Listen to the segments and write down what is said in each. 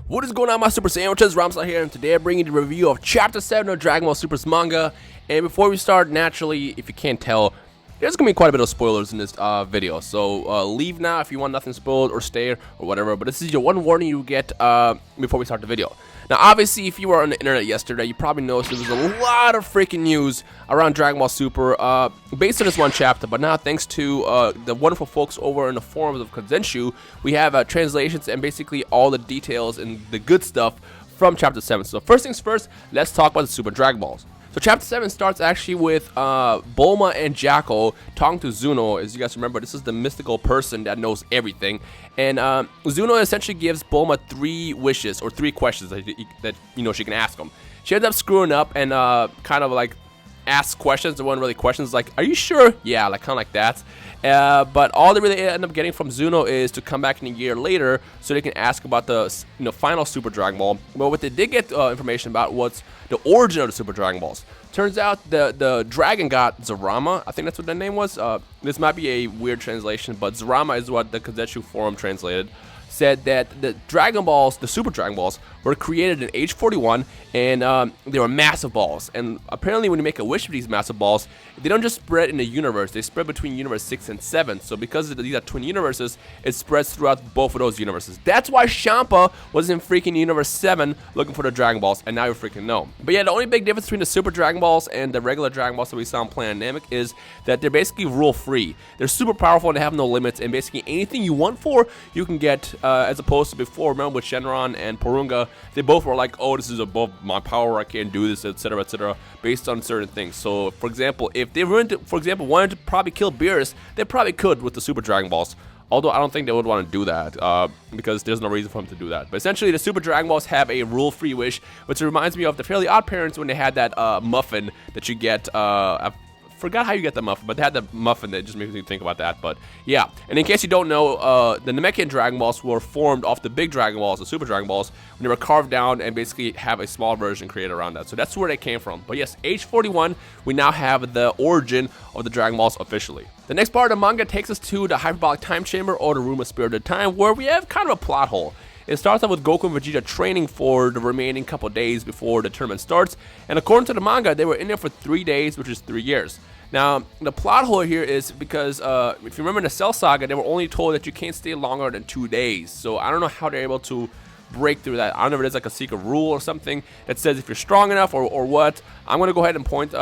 What is going on, my Super Sandwiches? Rhymestyle here, and today I'm bringing you the review of Chapter 7 of Dragon Ball Super's manga. And before we start, naturally, if you can't tell, there's going to be quite a bit of spoilers in this video. So leave now if you want nothing spoiled, or stay, or whatever. But this is your one warning you get before we start the video. Now, obviously, if you were on the internet yesterday, you probably noticed there was a lot of freaking news around Dragon Ball Super based on this one chapter. But now, thanks to the wonderful folks over in the forums of Konsenshu, we have translations and basically all the details and the good stuff from Chapter 7. So first things first, let's talk about the Super Dragon Balls. So Chapter 7 starts actually with Bulma and Jackal talking to Zuno. As you guys remember, this is the mystical person that knows everything. And Zuno essentially gives Bulma 3 wishes, or 3 questions that she can ask him. She ends up screwing up and kind of like asks questions that weren't really questions, like, are you sure? Yeah, like kind of like that. But all they really end up getting from Zuno is to come back in a year later so they can ask about the final Super Dragon Ball. But what they did get information about was the origin of the Super Dragon Balls. Turns out the dragon god Zarama, I think that's what the name was. This might be a weird translation, but Zarama is what the Konsenshu forum translated. Said that the Dragon Balls, the Super Dragon Balls, were created in age 41, and they were massive balls. And apparently when you make a wish for these massive balls, they don't just spread in the universe, they spread between universe 6 and 7. So because these are twin universes, it spreads throughout both of those universes. That's why Champa was in freaking universe 7 looking for the Dragon Balls, and now you freaking know. But yeah, the only big difference between the Super Dragon Balls and the regular Dragon Balls that we saw in Planet Namek is that they're basically rule-free. They're super powerful and they have no limits, and basically anything you want for, you can get, as opposed to before. Remember with Shenron and Porunga, they both were like, oh, this is above my power, I can't do this, etc., based on certain things. So, for example, if they wanted to probably kill Beerus, they probably could with the Super Dragon Balls. Although I don't think they would want to do that, because there's no reason for them to do that. But essentially, the Super Dragon Balls have a rule-free wish, which reminds me of the Fairly Odd Parents when they had that muffin that you get. I forgot how you get the muffin, but they had the muffin that just makes me think about that. But yeah, and in case you don't know, the Namekian Dragon Balls were formed off the big Dragon Balls, the Super Dragon Balls, when they were carved down and basically have a small version created around that. So that's where they came from. But yes, age 41, we now have the origin of the Dragon Balls officially. The next part of the manga takes us to the Hyperbolic Time Chamber, or the Room of Spirited Time, where we have kind of a plot hole. It starts off with Goku and Vegeta training for the remaining couple days before the tournament starts, and according to the manga, they were in there for 3 days, which is 3 years. Now, the plot hole here is because, if you remember in the Cell Saga, they were only told that you can't stay longer than 2 days, so I don't know how they're able to break through that. I don't know if there's like a secret rule or something that says if you're strong enough or what. I'm going to go ahead and point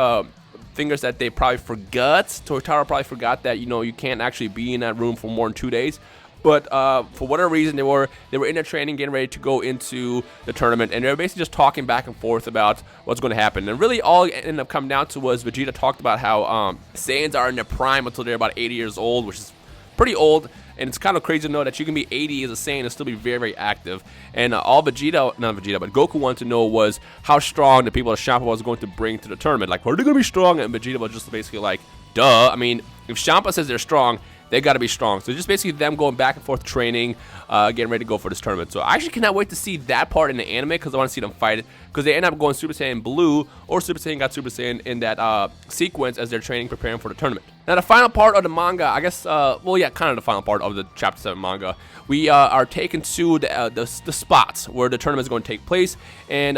fingers that they probably forgot. Toyotaro probably forgot that, you can't actually be in that room for more than 2 days. But for whatever reason, they were in their training, getting ready to go into the tournament, and they were basically just talking back and forth about what's going to happen. And really, all it ended up coming down to was Vegeta talked about how Saiyans are in their prime until they're about 80 years old, which is pretty old. And it's kind of crazy to know that you can be 80 as a Saiyan and still be very, very active. And all but Goku wanted to know was how strong the people of Champa was going to bring to the tournament. Like, are they going to be strong? And Vegeta was just basically like, duh. I mean, if Champa says they're strong, they got to be strong. So just basically them going back and forth training, getting ready to go for this tournament. So I actually cannot wait to see that part in the anime, because I want to see them fight it. Because they end up going Super Saiyan Blue, or Super Saiyan got Super Saiyan in that sequence as they're training, preparing for the tournament. Now the final part of the manga, I guess, well yeah, kind of the final part of the Chapter 7 manga, we are taken to the spots where the tournament is going to take place, and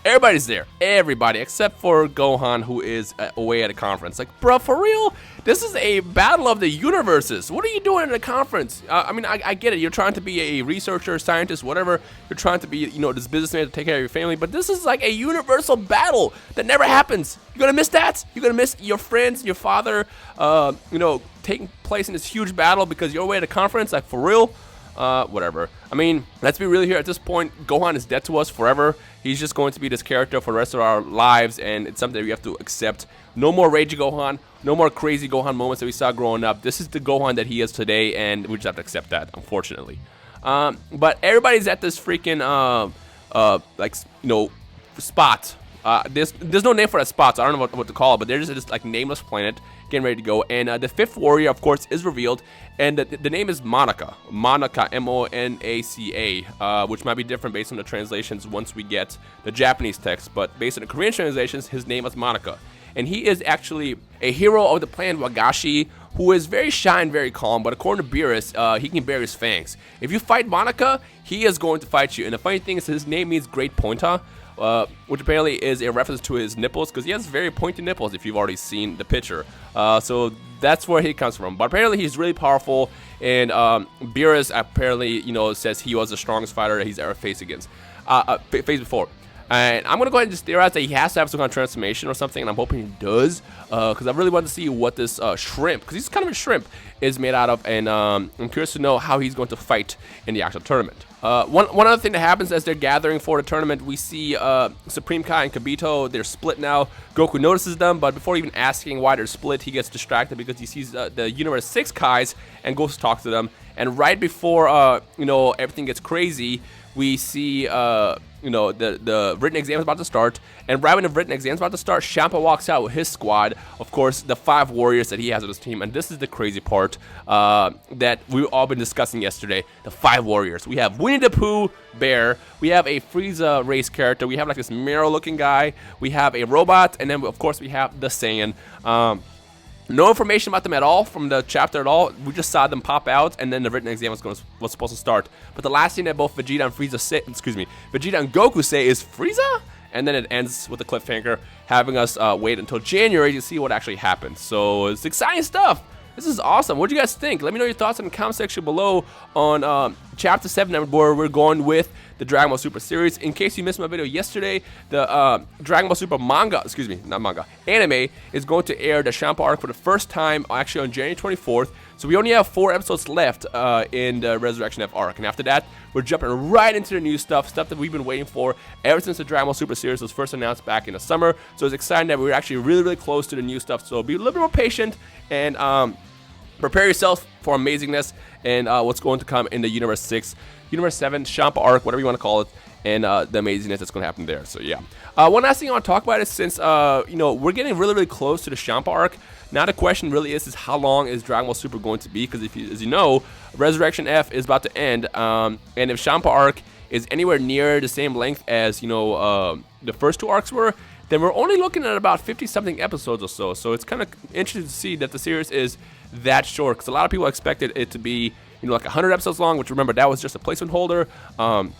everybody's there. Everybody, except for Gohan, who is away at a conference. Like, bro, for real? This is a battle of the universes. What are you doing at a conference? I mean, I get it. You're trying to be a researcher, scientist, whatever. You're trying to be, this businessman to take care of your family. But this is like a universal battle that never happens. You're going to miss that? You're going to miss your friends, your father, taking place in this huge battle because you're away at a conference? Like, for real? Whatever. I mean, let's be real here. At this point, Gohan is dead to us forever. He's just going to be this character for the rest of our lives, and it's something that we have to accept. No more Ragey Gohan, no more crazy Gohan moments that we saw growing up. This is the Gohan that he is today, and we just have to accept that, unfortunately. But everybody's at this freaking, spot. There's no name for that spot, so I don't know what to call it, but there's this like nameless planet getting ready to go, and the 5th warrior, of course, is revealed, and the name is Monaca, M-O-N-A-C-A, which might be different based on the translations once we get the Japanese text, but based on the Korean translations, his name is Monaca, and he is actually a hero of the planet Wagashi, who is very shy and very calm, but according to Beerus, he can bare his fangs. If you fight Monica, he is going to fight you. And the funny thing is his name means great pointer, which apparently is a reference to his nipples, because he has very pointy nipples if you've already seen the picture. So that's where he comes from. But apparently he's really powerful, and Beerus apparently, says he was the strongest fighter that he's ever faced before. And I'm going to go ahead and just theorize that he has to have some kind of transformation or something, and I'm hoping he does, because I really want to see what this shrimp, because he's kind of a shrimp, is made out of, and I'm curious to know how he's going to fight in the actual tournament. One other thing that happens as they're gathering for the tournament, we see Supreme Kai and Kibito, they're split now. Goku notices them, but before even asking why they're split, he gets distracted because he sees the Universe 6 Kais and goes to talk to them. And right before, everything gets crazy, we see, the written exam is about to start, and right when the written exam is about to start, Champa walks out with his squad, of course, the 5 warriors that he has on his team, and this is the crazy part that we've all been discussing yesterday, the 5 warriors. We have Winnie the Pooh, Bear, we have a Frieza race character, we have like this mirror-looking guy, we have a robot, and then, of course, we have the Saiyan. No information about them at all from the chapter at all. We just saw them pop out, and then the written exam was supposed to start. But the last thing that both Vegeta and Vegeta and Goku say is Frieza, and then it ends with a cliffhanger, having us wait until January to see what actually happens. So it's exciting stuff. This is awesome. What do you guys think? Let me know your thoughts in the comment section below on Chapter 7, where we're going with the Dragon Ball Super series. In case you missed my video yesterday, the Dragon Ball Super anime is going to air the Champa arc for the first time, actually on January 24th. So we only have 4 episodes left in the Resurrection F arc. And after that, we're jumping right into the new stuff that we've been waiting for ever since the Dragon Ball Super series was first announced back in the summer. So it's exciting that we're actually really, really close to the new stuff. So be a little bit more patient and prepare yourself for amazingness and what's going to come in the Universe 6, Universe 7, Champa arc, whatever you want to call it, and the amazingness that's going to happen there. So yeah. One last thing I want to talk about is since we're getting really, really close to the Champa arc. Now the question really is how long is Dragon Ball Super going to be? Because as you know, Resurrection F is about to end, and if Champa arc is anywhere near the same length as the first 2 arcs were, then we're only looking at about 50-something episodes or so. So it's kind of interesting to see that the series is that short, because a lot of people expected it to be like 100 episodes long, which remember that was just a placement holder. And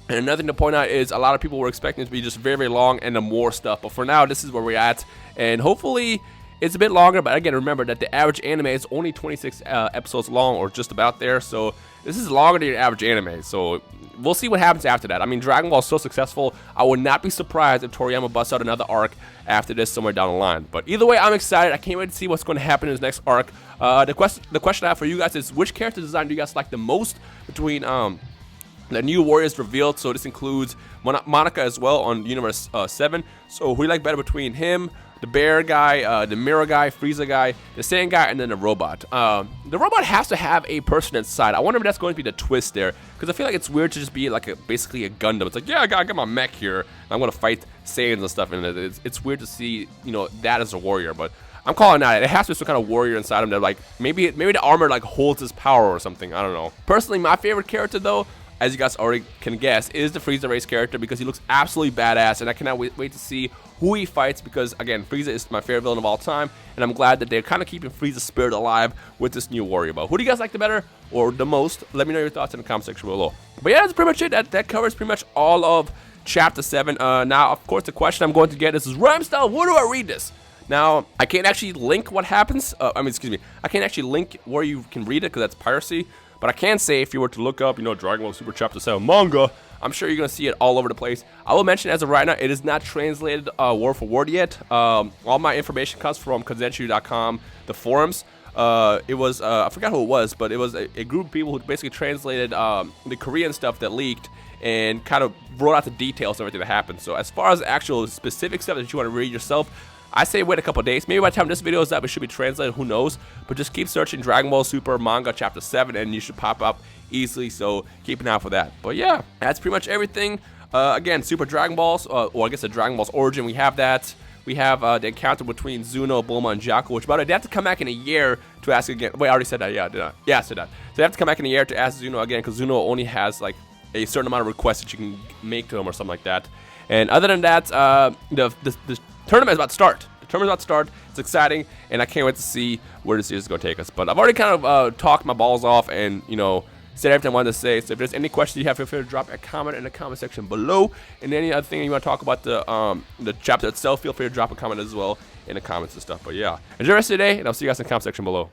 another thing to point out is a lot of people were expecting it to be just very, very long and more stuff. But for now, this is where we're at, and hopefully it's a bit longer. But again, remember that the average anime is only 26 episodes long, or just about there. So this is longer than your average anime. So we'll see what happens after that. I mean, Dragon Ball is so successful, I would not be surprised if Toriyama busts out another arc after this somewhere down the line. But either way, I'm excited. I can't wait to see what's going to happen in this next arc. The question I have for you guys is, which character design do you guys like the most between the new warriors revealed? So this includes Monica as well on Universe 7. So who do you like better between him, the bear guy, the mirror guy, Frieza guy, the Saiyan guy, and then the robot? The robot has to have a person inside. I wonder if that's going to be the twist there, because I feel like it's weird to just be like basically a Gundam. It's like, yeah, I got my mech here, and I'm going to fight Saiyans and stuff, and it's weird to see that as a warrior. But I'm calling that. It has to be some kind of warrior inside him that like maybe the armor like holds his power or something. I don't know. Personally, my favorite character though, as you guys already can guess, is the Frieza race character, because he looks absolutely badass, and I cannot wait to see who he fights, because again, Frieza is my favorite villain of all time, and I'm glad that they're kind of keeping Frieza's spirit alive with this new warrior. But who do you guys like the better or the most? Let me know your thoughts in the comment section below. But yeah, that's pretty much it. That covers pretty much all of Chapter 7. Now, of course, the question I'm going to get is Rhymestyle, where do I read this? Now, I can't actually link what happens. I can't actually link where you can read it, because that's piracy. But I can say, if you were to look up, Dragon Ball Super Chapter 7 manga, I'm sure you're going to see it all over the place. I will mention, as of right now, it is not translated word for word yet. All my information comes from Kazenshu.com, the forums. It was, I forgot who it was, but it was a group of people who basically translated the Korean stuff that leaked and kind of wrote out the details of everything that happened. So as far as actual specific stuff that you want to read yourself, I say wait a couple days. Maybe by the time this video is up, it should be translated. Who knows? But just keep searching Dragon Ball Super Manga Chapter 7, and you should pop up easily. So keep an eye out for that. But yeah, that's pretty much everything. Again, Super Dragon Balls, or I guess the Dragon Ball's origin. We have that. We have the encounter between Zuno, Bulma, and Jaco, which, by the way, they have to come back in a year to ask again. Wait, I already said that. Yeah, did I? Yeah, I said that. So they have to come back in a year to ask Zuno again, because Zuno only has like a certain amount of requests that you can make to him or something like that. And other than that, the tournament is about to start. The tournament's about to start. It's exciting, and I can't wait to see where this series is going to take us. But I've already kind of talked my balls off and, you know, said everything I wanted to say. So if there's any questions you have, feel free to drop a comment in the comment section below. And any other thing you want to talk about the chapter itself, feel free to drop a comment as well in the comments and stuff. But yeah, enjoy the rest of the day, and I'll see you guys in the comment section below.